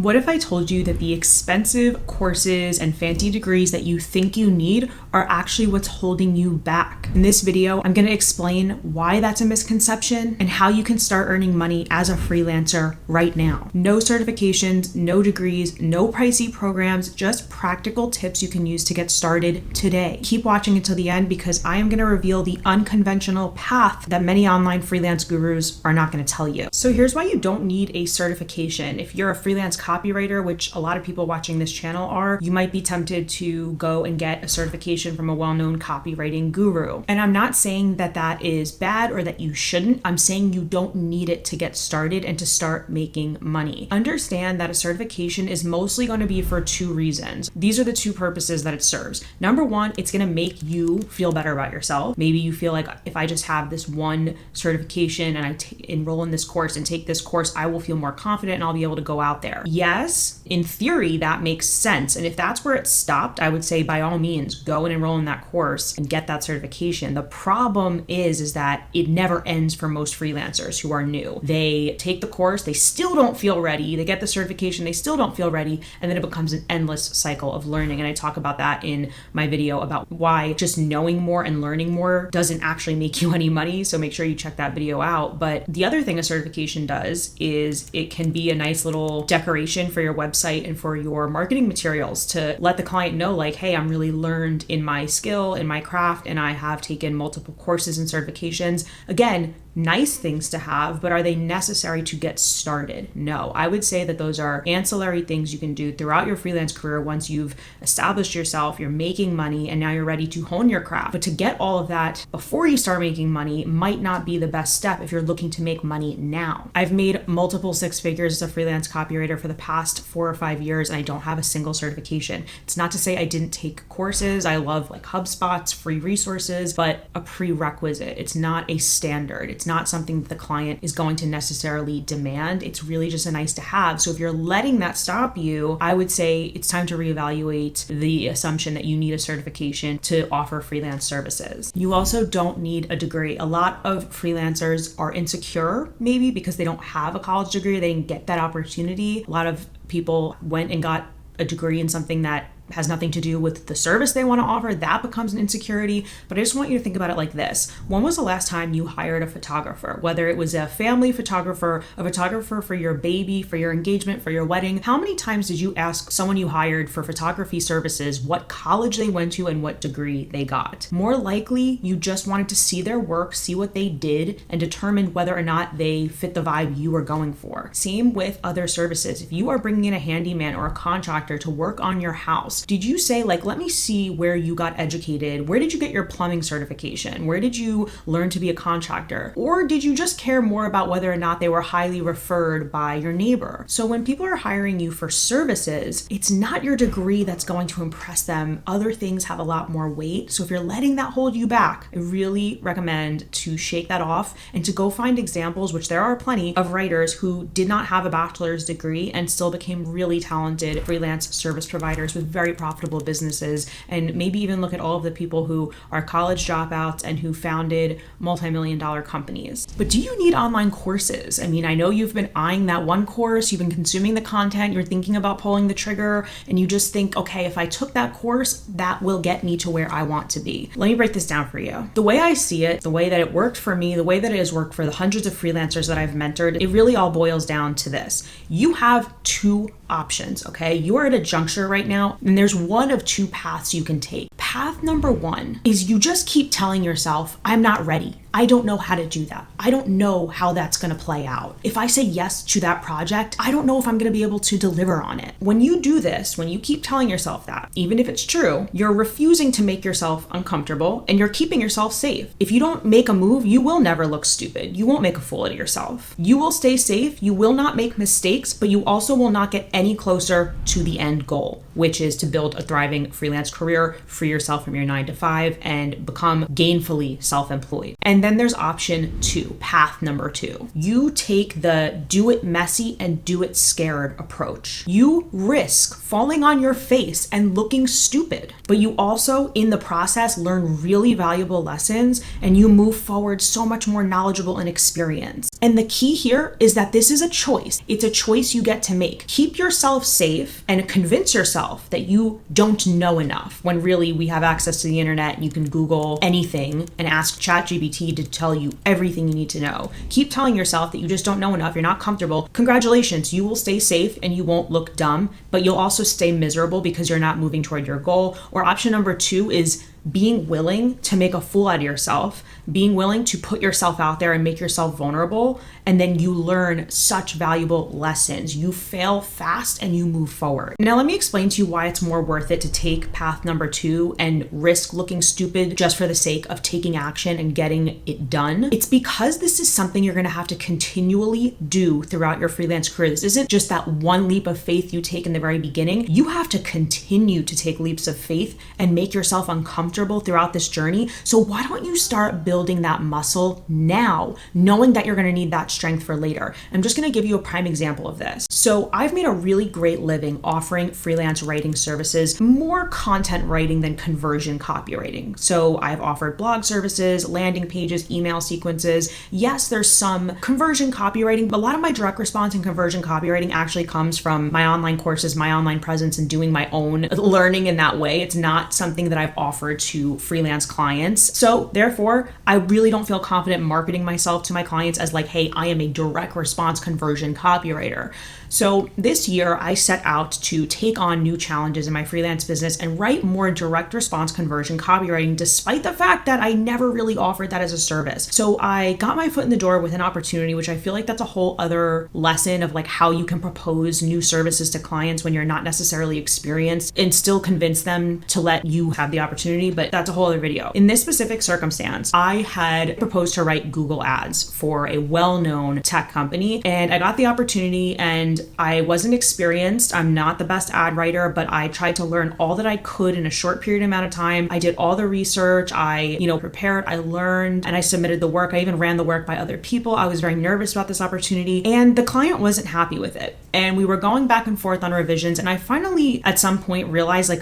What if I told you that the expensive courses and fancy degrees that you think you need are actually what's holding you back? In this video, I'm going to explain why that's a misconception and how you can start earning money as a freelancer right now. No certifications, no degrees, no pricey programs, just practical tips you can use to get started today. Keep watching until the end because I am going to reveal the unconventional path that many online freelance gurus are not going to tell you. So here's why you don't need a certification. If you're a freelance copywriter, which a lot of people watching this channel are, you might be tempted to go and get a certification from a well-known copywriting guru. And I'm not saying that that is bad or that you shouldn't. I'm saying you don't need it to get started and to start making money. Understand that a certification is mostly going to be for two reasons. These are the two purposes that it serves. Number one, it's going to make you feel better about yourself. Maybe you feel like if I just have this one certification and I enroll in this course and take this course, I will feel more confident and I'll be able to go out there. Yes, in theory, that makes sense. And if that's where it stopped, I would say by all means, go and enroll in that course and get that certification. The problem is that it never ends for most freelancers who are new. They take the course, they still don't feel ready. They get the certification, they still don't feel ready. And then it becomes an endless cycle of learning. And I talk about that in my video about why just knowing more and learning more doesn't actually make you any money. So make sure you check that video out. But the other thing a certification does is it can be a nice little decoration for your website and for your marketing materials to let the client know like, hey, I'm really learned in my skill, in my craft, and I have taken multiple courses and certifications. Again, nice things to have, but are they necessary to get started? No, I would say that those are ancillary things you can do throughout your freelance career once you've established yourself, you're making money, and now you're ready to hone your craft. But to get all of that before you start making money might not be the best step if you're looking to make money now. I've made multiple six figures as a freelance copywriter for the past 4 or 5 years, and I don't have a single certification. It's not to say I didn't take courses. I love like HubSpot's free resources, but a prerequisite. It's not a standard. It's not something that the client is going to necessarily demand. It's really just a nice to have. So if you're letting that stop you, I would say it's time to reevaluate the assumption that you need a certification to offer freelance services. You also don't need a degree. A lot of freelancers are insecure, maybe because they don't have a college degree, they didn't get that opportunity. A lot of people went and got a degree in something that has nothing to do with the service they want to offer. That becomes an insecurity. But I just want you to think about it like this. When was the last time you hired a photographer? Whether it was a family photographer, a photographer for your baby, for your engagement, for your wedding, how many times did you ask someone you hired for photography services what college they went to and what degree they got? More likely, you just wanted to see their work, see what they did, and determine whether or not they fit the vibe you were going for. Same with other services. If you are bringing in a handyman or a contractor to work on your house, did you say like, let me see where you got educated? Where did you get your plumbing certification? Where did you learn to be a contractor? Or did you just care more about whether or not they were highly referred by your neighbor? So when people are hiring you for services, it's not your degree that's going to impress them. Other things have a lot more weight. So if you're letting that hold you back, I really recommend to shake that off and to go find examples, which there are plenty of writers who did not have a bachelor's degree and still became really talented freelance service providers with very profitable businesses. And maybe even look at all of the people who are college dropouts and who founded multi-million-dollar companies. But do you need online courses? I mean, I know you've been eyeing that one course, you've been consuming the content, you're thinking about pulling the trigger, and you just think, okay, if I took that course, that will get me to where I want to be. Let me break this down for you. The way I see it, the way that it worked for me, the way that it has worked for the hundreds of freelancers that I've mentored, it really all boils down to this. You have two options, okay? You are at a juncture right now, and there's one of two paths you can take. Path number one is you just keep telling yourself, I'm not ready. I don't know how to do that. I don't know how that's going to play out. If I say yes to that project, I don't know if I'm going to be able to deliver on it. When you do this, when you keep telling yourself that, even if it's true, you're refusing to make yourself uncomfortable and you're keeping yourself safe. If you don't make a move, you will never look stupid. You won't make a fool of yourself. You will stay safe. You will not make mistakes, but you also will not get any closer to the end goal, which is to build a thriving freelance career, free yourself from your 9 to 5, and become gainfully self-employed. And And then there's option 2, path number 2. You take the do it messy and do it scared approach. You risk falling on your face and looking stupid, but you also in the process learn really valuable lessons and you move forward so much more knowledgeable and experienced. And the key here is that this is a choice. It's a choice you get to make. Keep yourself safe and convince yourself that you don't know enough, when really we have access to the internet and you can Google anything and ask ChatGPT to tell you everything you need to know. Keep telling yourself that you just don't know enough, you're not comfortable. Congratulations, you will stay safe and you won't look dumb, but you'll also stay miserable because you're not moving toward your goal. Or option number 2 is being willing to make a fool out of yourself, being willing to put yourself out there and make yourself vulnerable, and then you learn such valuable lessons. You fail fast and you move forward. Now let me explain to you why it's more worth it to take path number 2 and risk looking stupid just for the sake of taking action and getting it done. It's because this is something you're gonna have to continually do throughout your freelance career. This isn't just that one leap of faith you take in the very beginning. You have to continue to take leaps of faith and make yourself uncomfortable throughout this journey. So why don't you start building that muscle now, knowing that you're going to need that strength for later? I'm just going to give you a prime example of this. So I've made a really great living offering freelance writing services, more content writing than conversion copywriting. So I've offered blog services, landing pages, email sequences. Yes, there's some conversion copywriting, but a lot of my direct response and conversion copywriting actually comes from my online courses, my online presence, and doing my own learning in that way. It's not something that I've offered to freelance clients. So therefore, I really don't feel confident marketing myself to my clients as like, hey, I am a direct response conversion copywriter. So this year I set out to take on new challenges in my freelance business and write more direct response conversion copywriting, despite the fact that I never really offered that as a service. So I got my foot in the door with an opportunity, which I feel like that's a whole other lesson of like how you can propose new services to clients when you're not necessarily experienced and still convince them to let you have the opportunity, but that's a whole other video. In this specific circumstance, I had proposed to write Google ads for a well-known tech company, and I got the opportunity and I wasn't experienced. I'm not the best ad writer, but I tried to learn all that I could in a short period amount of time. I did all the research, I prepared, I learned, and I submitted the work. I even ran the work by other people. I was very nervous about this opportunity, and the client wasn't happy with it. And we were going back and forth on revisions, and I finally at some point realized I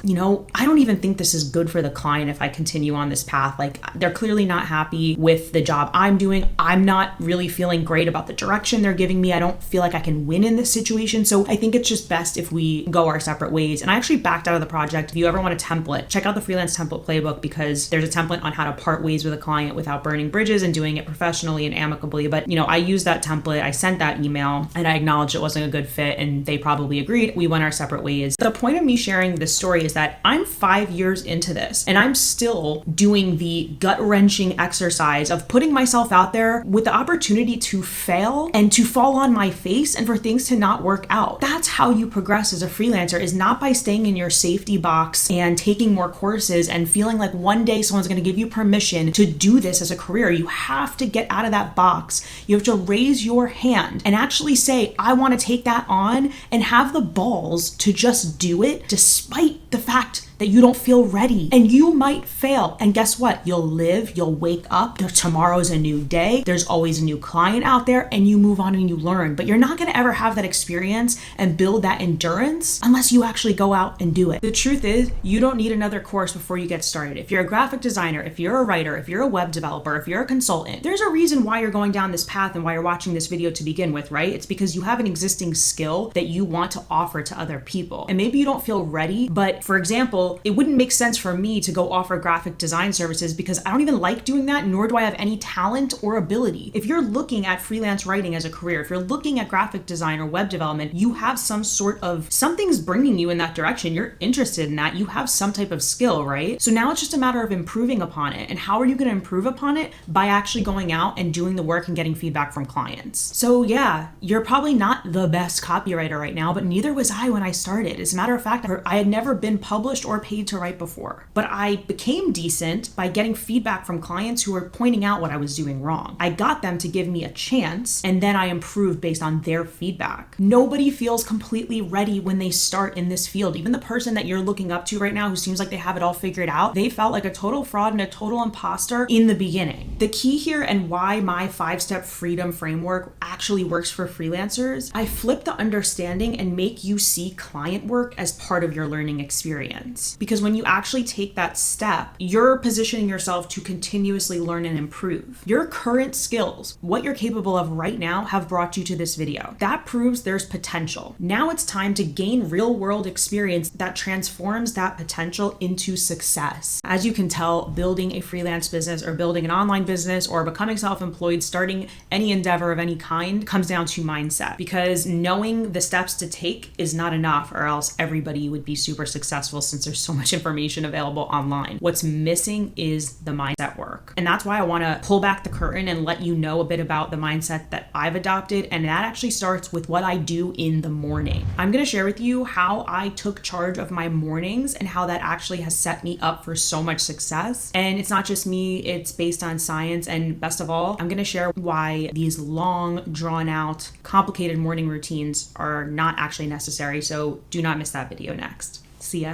don't even think this is good for the client if I continue on this path. Like, they're clearly not happy with the job I'm doing. I'm not really feeling great about the direction they're giving me. I don't feel like I can win in this situation. So I think it's just best if we go our separate ways. And I actually backed out of the project. If you ever want a template, check out the Freelance Template Playbook, because there's a template on how to part ways with a client without burning bridges and doing it professionally and amicably. But I used that template, I sent that email, and I acknowledged it wasn't a good fit, and they probably agreed. We went our separate ways. The point of me sharing this story is that I'm 5 years into this, and I'm still doing the gut-wrenching exercise of putting myself out there with the opportunity to fail and to fall on my face and for things to not work out. That's how you progress as a freelancer, is not by staying in your safety box and taking more courses and feeling like one day someone's going to give you permission to do this as a career. You have to get out of that box. You have to raise your hand and actually say, I want to take that on, and have the balls to just do it despite the fact that you don't feel ready. And you might fail. And guess what? You'll live, you'll wake up. Tomorrow's a new day. There's always a new client out there, and you move on and you learn. But you're not gonna ever have that experience and build that endurance unless you actually go out and do it. The truth is, you don't need another course before you get started. If you're a graphic designer, if you're a writer, if you're a web developer, if you're a consultant, there's a reason why you're going down this path and why you're watching this video to begin with, right? It's because you have an existing skill that you want to offer to other people. And maybe you don't feel ready, but for example, it wouldn't make sense for me to go offer graphic design services because I don't even like doing that, nor do I have any talent or ability. If you're looking at freelance writing as a career, if you're looking at graphic design or web development, you have something's bringing you in that direction. You're interested in that. You have some type of skill, right? So now it's just a matter of improving upon it. And how are you going to improve upon it? By actually going out and doing the work and getting feedback from clients. So yeah, you're probably not the best copywriter right now, but neither was I when I started. As a matter of fact, I had never been published or paid to write before, but I I became decent by getting feedback from clients who were pointing out what I was doing wrong. I got them to give me a chance, and then I improved based on their feedback. Nobody feels completely ready when they start in this field. Even the person that you're looking up to right now who seems like they have it all figured out, they felt like a total fraud and a total imposter in the beginning. The key here, and why my 5-step freedom framework actually works for freelancers, I flip the understanding and make you see client work as part of your learning experience. Because when you actually take that step, you're positioning yourself to continuously learn and improve. Your current skills, what you're capable of right now, have brought you to this video. That proves there's potential. Now it's time to gain real world experience that transforms that potential into success. As you can tell, building a freelance business or building an online business or becoming self-employed, starting any endeavor of any kind, comes down to mindset, because knowing the steps to take is not enough, or else everybody would be super successful since there's so much information available online. What's missing is the mindset work. And that's why I want to pull back the curtain and let you know a bit about the mindset that I've adopted. And that actually starts with what I do in the morning. I'm going to share with you how I took charge of my mornings and how that actually has set me up for so much success. And it's not just me, it's based on science. And best of all, I'm going to share why these long, drawn out, complicated morning routines are not actually necessary. So do not miss that video next. See ya.